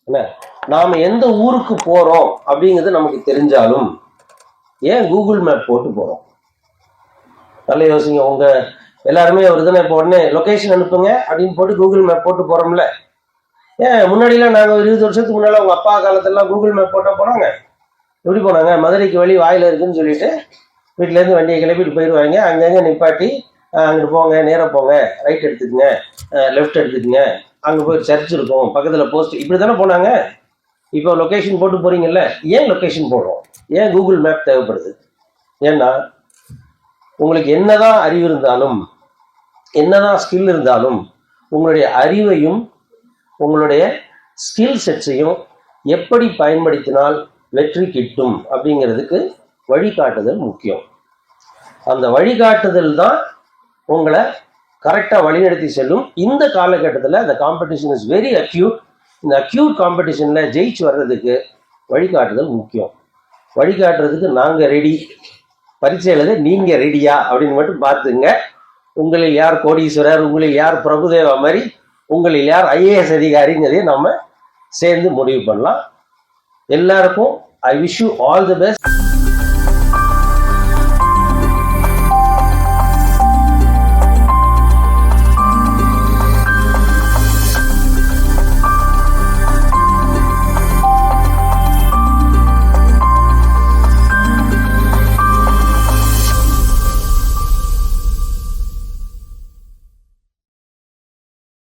என்ன, நாம எந்த ஊருக்கு போறோம் அப்படிங்கிறது நமக்கு தெரிஞ்சாலும் ஏன் கூகுள் மேப் போட்டு போறோம்? நல்ல யோசிங்க. உங்க எல்லாருமே ஒரு தானே இப்போ உடனே லொகேஷன் அனுப்புங்க அப்படின்னு போட்டு கூகுள் மேப் போட்டு போறோம்ல. ஏன் முன்னாடிலாம் நாங்கள் 20 வருஷத்துக்கு முன்னால உங்க அப்பா காலத்திலாம் கூகுள் மேப் போட்டால் போனாங்க. எப்படி போனாங்க? மதுரைக்கு வழி வாயில இருக்குன்னு சொல்லிட்டு வீட்டிலேருந்து வண்டியை கிளப்பிட்டு போயிடுவாங்க. அங்கங்கே நிப்பாட்டி அங்கிட்டு போங்க, நேராக போங்க, ரைட் எடுத்துக்கங்க, லெஃப்ட் எடுத்துக்கங்க, அங்கே போய் சர்ச் இருக்கும், பக்கத்தில் போஸ்ட், இப்படி தானே போனாங்க. இப்போ லொக்கேஷன் போட்டு போறீங்கல்ல, ஏன் லொக்கேஷன் போடுறோம்? ஏன் கூகுள் மேப் தேவைப்படுது? ஏன்னா உங்களுக்கு என்னதான் அறிவு இருந்தாலும், என்னதான் ஸ்கில் இருந்தாலும், உங்களுடைய அறிவையும் உங்களுடைய ஸ்கில் செட்ஸையும் எப்படி பயன்படுத்தினால் வெற்றி கிட்டும் அப்படிங்கிறதுக்கு வழிகாட்டுதல் முக்கியம். அந்த வழிகாட்டுதல் தான் உங்களை கரெக்டாக வழிநடத்தி செல்லும். இந்த காலகட்டத்தில் அந்த காம்படிஷன் இஸ் வெரி அக்யூட். இந்த அக்யூட் காம்படிஷனில் ஜெயிச்சு வர்றதுக்கு வழிகாட்டுதல் முக்கியம். வழிகாட்டுறதுக்கு நாங்கள் ரெடி, பரீட்சை எழுத நீங்கள் ரெடியா அப்படின்னு மட்டும் பார்த்துங்க. உங்களில் யார் கோடீஸ்வரர், உங்களில் யார் பிரபுதேவா மாதிரி, உங்களில் யார் ஐஏஎஸ் அதிகாரிங்கிறதையும் நம்ம சேர்ந்து முடிவு பண்ணலாம். எல்லாருக்கும் I wish you all the best.